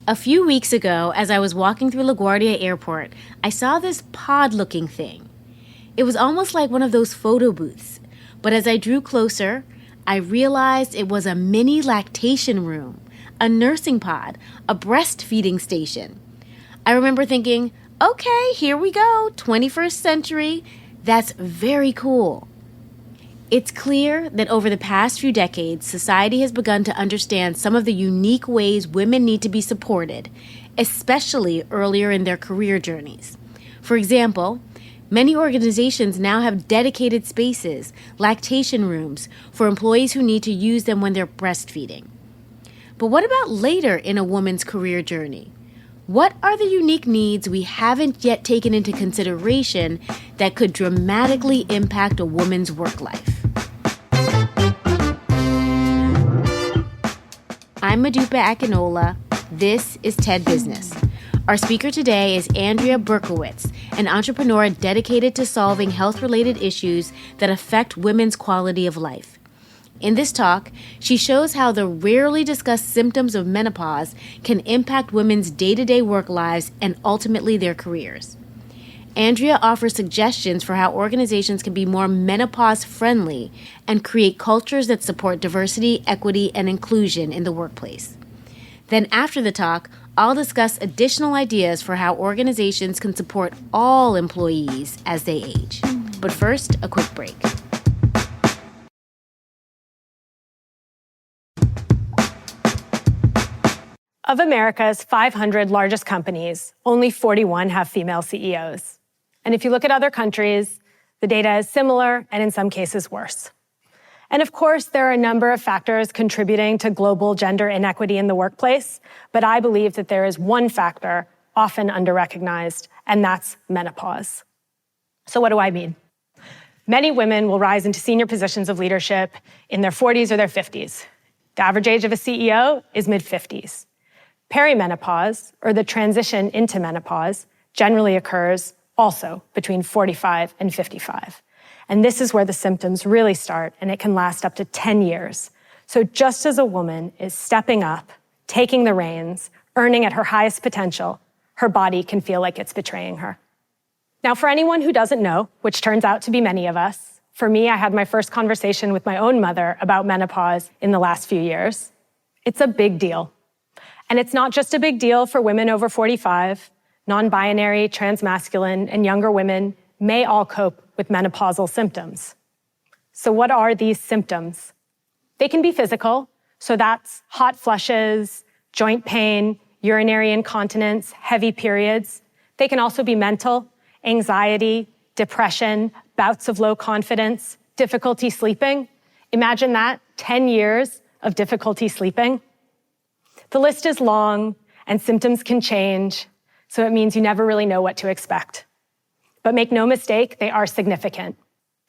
A few weeks ago, as I was walking through LaGuardia Airport, I saw this pod-looking thing. It was almost like one of those photo booths, but as I drew closer, I realized it was a mini lactation room, a nursing pod, a breastfeeding station. I remember thinking, okay, here we go, 21st century. That's very cool. It's clear that over the past few decades, society has begun to understand some of the unique ways women need to be supported, especially earlier in their career journeys. For example, many organizations now have dedicated spaces, lactation rooms, for employees who need to use them when they're breastfeeding. But what about later in a woman's career journey? What are the unique needs we haven't yet taken into consideration that could dramatically impact a woman's work life? I'm Modupe Akinola. This is TED Business. Our speaker today is Andrea Berchowitz, an entrepreneur dedicated to solving health-related issues that affect women's quality of life. In this talk, she shows how the rarely discussed symptoms of menopause can impact women's day-to-day work lives and ultimately their careers. Andrea offers suggestions for how organizations can be more menopause-friendly and create cultures that support diversity, equity, and inclusion in the workplace. Then after the talk, I'll discuss additional ideas for how organizations can support all employees as they age. But first, a quick break. Of America's 500 largest companies, only 41 have female CEOs. And if you look at other countries, the data is similar and in some cases worse. And of course, there are a number of factors contributing to global gender inequity in the workplace, but I believe that there is one factor often under-recognized, and that's menopause. So what do I mean? Many women will rise into senior positions of leadership in their 40s or their 50s. The average age of a CEO is mid-50s. Perimenopause, or the transition into menopause, generally occurs also between 45 and 55. And this is where the symptoms really start, and it can last up to 10 years. So just as a woman is stepping up, taking the reins, earning at her highest potential, her body can feel like it's betraying her. Now, for anyone who doesn't know, which turns out to be many of us, for me, I had my first conversation with my own mother about menopause in the last few years. It's a big deal. And it's not just a big deal for women over 45. Non-binary, transmasculine, and younger women may all cope with menopausal symptoms. So what are these symptoms? They can be physical, so that's hot flushes, joint pain, urinary incontinence, heavy periods. They can also be mental, anxiety, depression, bouts of low confidence, difficulty sleeping. Imagine that, 10 years of difficulty sleeping. The list is long, and symptoms can change, so it means you never really know what to expect. But make no mistake, they are significant.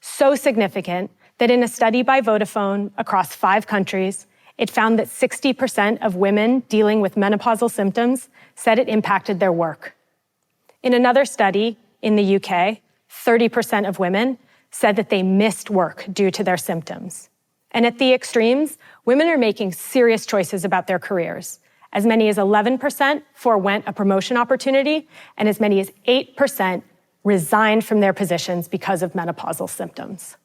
So significant that in a study by Vodafone across 5 countries, it found that 60% of women dealing with menopausal symptoms said it impacted their work. In another study in the UK, 30% of women said that they missed work due to their symptoms. And at the extremes, women are making serious choices about their careers. As many as 11% forewent a promotion opportunity, and as many as 8% resigned from their positions because of menopausal symptoms.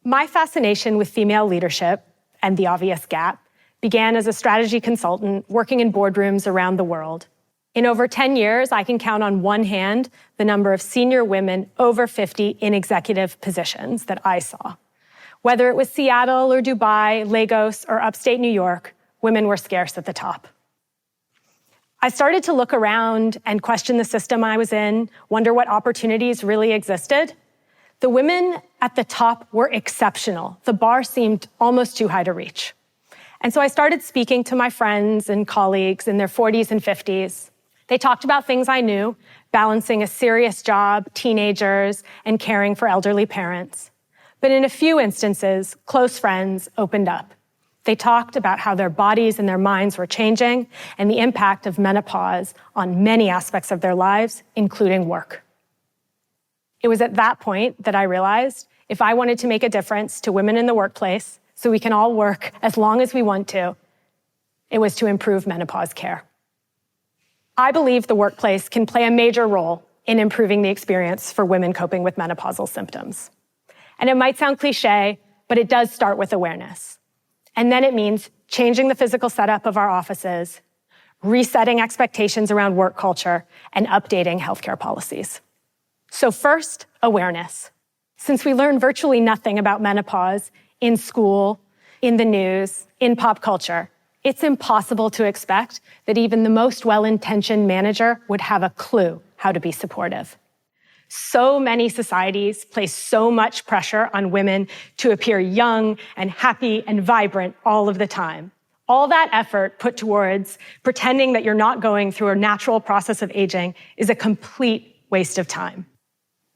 My fascination with female leadership, and the obvious gap, began as a strategy consultant working in boardrooms around the world. In over 10 years, I can count on one hand the number of senior women over 50 in executive positions that I saw. Whether it was Seattle or Dubai, Lagos, or upstate New York, women were scarce at the top. I started to look around and question the system I was in, wonder what opportunities really existed. The women at the top were exceptional. The bar seemed almost too high to reach. And so I started speaking to my friends and colleagues in their 40s and 50s. They talked about things I knew, balancing a serious job, teenagers, and caring for elderly parents. But in a few instances, close friends opened up. They talked about how their bodies and their minds were changing and the impact of menopause on many aspects of their lives, including work. It was at that point that I realized if I wanted to make a difference to women in the workplace so we can all work as long as we want to, it was to improve menopause care. I believe the workplace can play a major role in improving the experience for women coping with menopausal symptoms. And it might sound cliche, but it does start with awareness. And then it means changing the physical setup of our offices, resetting expectations around work culture, and updating healthcare policies. So first, awareness. Since we learn virtually nothing about menopause in school, in the news, in pop culture, it's impossible to expect that even the most well-intentioned manager would have a clue how to be supportive. So many societies place so much pressure on women to appear young and happy and vibrant all of the time. All that effort put towards pretending that you're not going through a natural process of aging is a complete waste of time.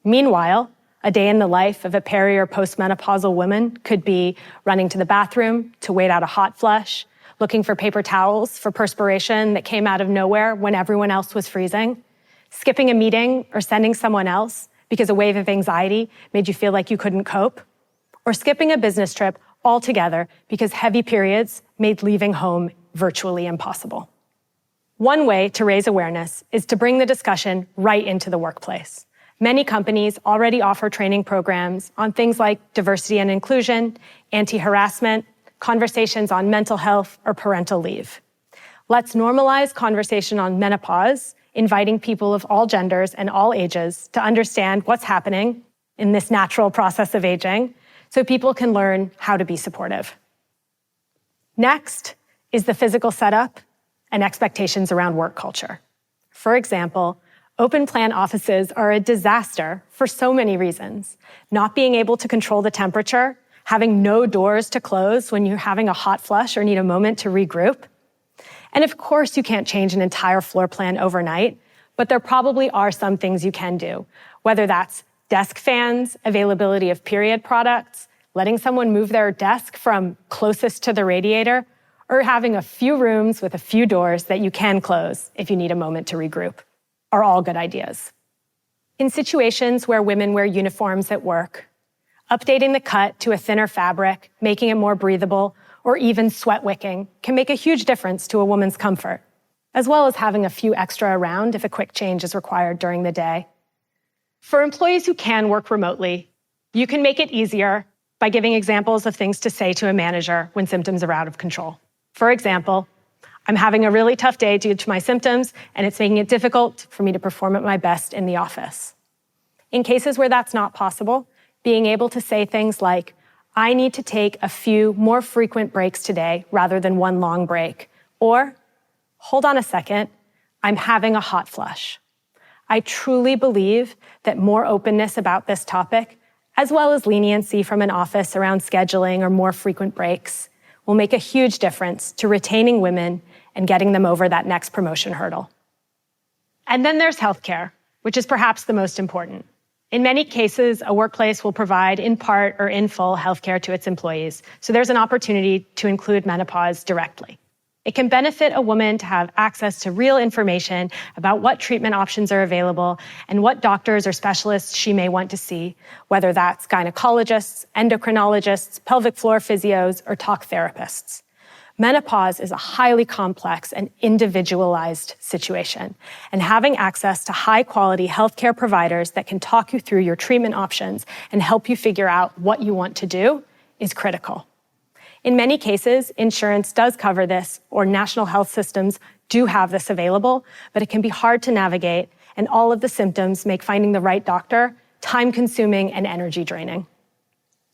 Meanwhile, a day in the life of a peri- or postmenopausal woman could be running to the bathroom to wait out a hot flush, looking for paper towels for perspiration that came out of nowhere when everyone else was freezing, skipping a meeting or sending someone else because a wave of anxiety made you feel like you couldn't cope, or skipping a business trip altogether because heavy periods made leaving home virtually impossible. One way to raise awareness is to bring the discussion right into the workplace. Many companies already offer training programs on things like diversity and inclusion, anti-harassment, conversations on mental health, or parental leave. Let's normalize conversation on menopause, inviting people of all genders and all ages to understand what's happening in this natural process of aging so people can learn how to be supportive. Next is the physical setup and expectations around work culture. For example, open plan offices are a disaster for so many reasons. Not being able to control the temperature, having no doors to close when you're having a hot flush or need a moment to regroup. And of course, you can't change an entire floor plan overnight, but there probably are some things you can do, whether that's desk fans, availability of period products, letting someone move their desk from closest to the radiator, or having a few rooms with a few doors that you can close if you need a moment to regroup, are all good ideas. In situations where women wear uniforms at work, updating the cut to a thinner fabric, making it more breathable, or even sweat wicking can make a huge difference to a woman's comfort, as well as having a few extra around if a quick change is required during the day. For employees who can work remotely, you can make it easier by giving examples of things to say to a manager when symptoms are out of control. For example, I'm having a really tough day due to my symptoms, and it's making it difficult for me to perform at my best in the office. In cases where that's not possible, being able to say things like, I need to take a few more frequent breaks today rather than one long break, or, hold on a second, I'm having a hot flush. I truly believe that more openness about this topic, as well as leniency from an office around scheduling or more frequent breaks, will make a huge difference to retaining women and getting them over that next promotion hurdle. And then there's healthcare, which is perhaps the most important. In many cases, a workplace will provide in part or in full healthcare to its employees, so there's an opportunity to include menopause directly. It can benefit a woman to have access to real information about what treatment options are available and what doctors or specialists she may want to see, whether that's gynecologists, endocrinologists, pelvic floor physios, or talk therapists. Menopause is a highly complex and individualized situation, and having access to high-quality healthcare providers that can talk you through your treatment options and help you figure out what you want to do is critical. In many cases, insurance does cover this, or national health systems do have this available, but it can be hard to navigate, and all of the symptoms make finding the right doctor time-consuming and energy-draining.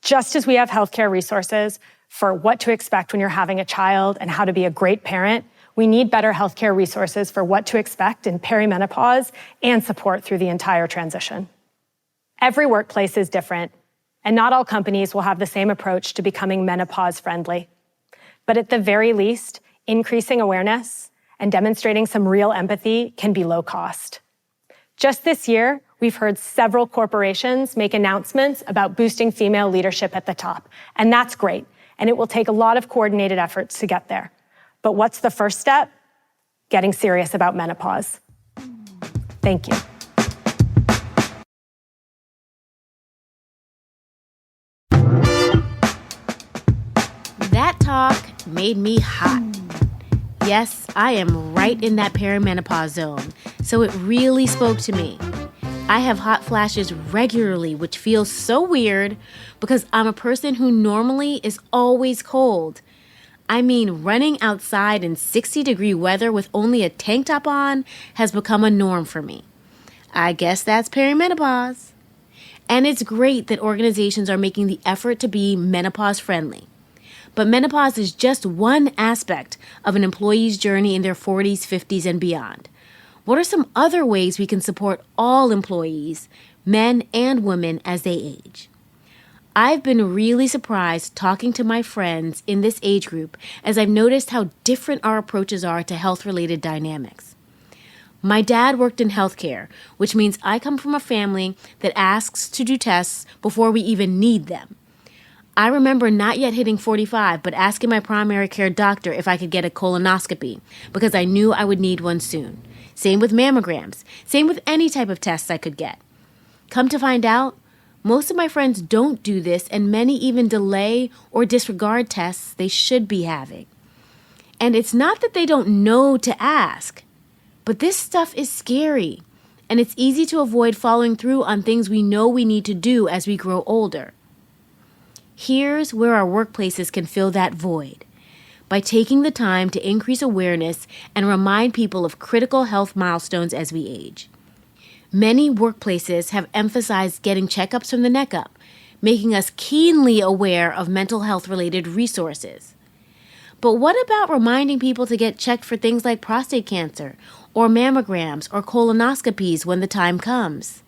Just as we have healthcare resources for what to expect when you're having a child and how to be a great parent, we need better healthcare resources for what to expect in perimenopause and support through the entire transition. Every workplace is different, and not all companies will have the same approach to becoming menopause-friendly. But at the very least, increasing awareness and demonstrating some real empathy can be low cost. Just this year, we've heard several corporations make announcements about boosting female leadership at the top, and that's great. And it will take a lot of coordinated efforts to get there. But what's the first step? Getting serious about menopause. Thank you. That talk made me hot. Yes, I am right in that perimenopause zone, so it really spoke to me. I have hot flashes regularly, which feels so weird because I'm a person who normally is always cold. I mean, running outside in 60-degree weather with only a tank top on has become a norm for me. I guess that's perimenopause. And it's great that organizations are making the effort to be menopause-friendly. But menopause is just one aspect of an employee's journey in their 40s, 50s, and beyond. What are some other ways we can support all employees, men and women, as they age? I've been really surprised talking to my friends in this age group as I've noticed how different our approaches are to health-related dynamics. My dad worked in healthcare, which means I come from a family that asks to do tests before we even need them. I remember not yet hitting 45, but asking my primary care doctor if I could get a colonoscopy because I knew I would need one soon. Same with mammograms. Same with any type of tests I could get. Come to find out, most of my friends don't do this, and many even delay or disregard tests they should be having. And it's not that they don't know to ask, but this stuff is scary, and it's easy to avoid following through on things we know we need to do as we grow older. Here's where our workplaces can fill that void, by taking the time to increase awareness and remind people of critical health milestones as we age. Many workplaces have emphasized getting checkups from the neck up, making us keenly aware of mental health-related resources. But what about reminding people to get checked for things like prostate cancer, or mammograms, or colonoscopies when the time comes?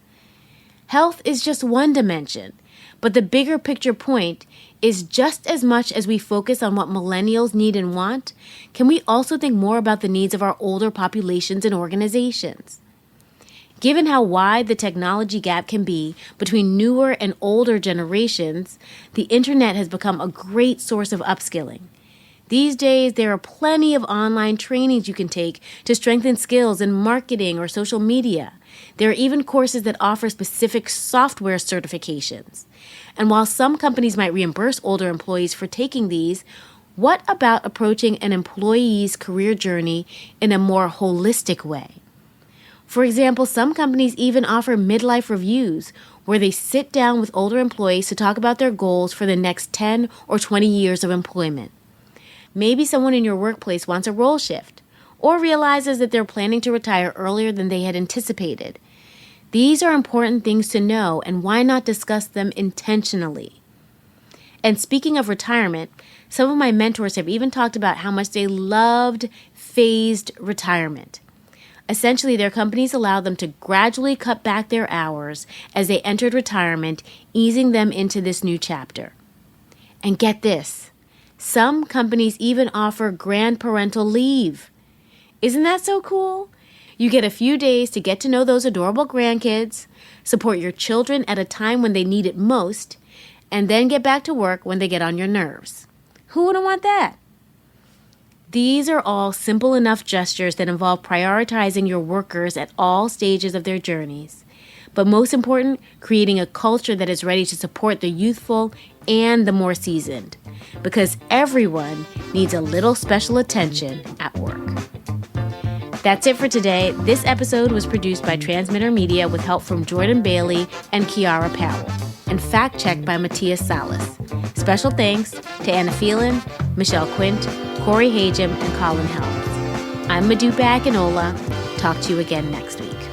Health is just one dimension, but the bigger picture point is just as much as we focus on what millennials need and want, can we also think more about the needs of our older populations and organizations? Given how wide the technology gap can be between newer and older generations, the internet has become a great source of upskilling. These days, there are plenty of online trainings you can take to strengthen skills in marketing or social media. There are even courses that offer specific software certifications. And while some companies might reimburse older employees for taking these, what about approaching an employee's career journey in a more holistic way? For example, some companies even offer midlife reviews where they sit down with older employees to talk about their goals for the next 10 or 20 years of employment. Maybe someone in your workplace wants a role shift or realizes that they're planning to retire earlier than they had anticipated. These are important things to know, and why not discuss them intentionally? And speaking of retirement, some of my mentors have even talked about how much they loved phased retirement. Essentially, their companies allowed them to gradually cut back their hours as they entered retirement, easing them into this new chapter. And get this, some companies even offer grandparental leave. Isn't that so cool? You get a few days to get to know those adorable grandkids, support your children at a time when they need it most, and then get back to work when they get on your nerves. Who wouldn't want that? These are all simple enough gestures that involve prioritizing your workers at all stages of their journeys. But most important, creating a culture that is ready to support the youthful and the more seasoned. Because everyone needs a little special attention at work. That's it for today. This episode was produced by Transmitter Media with help from Jordan Bailey and Kiara Powell, and fact-checked by Matthias Salas. Special thanks to Anna Phelan, Michelle Quint, Corey Hagem, and Colin Helms. I'm Modupe Akinola. Talk to you again next week.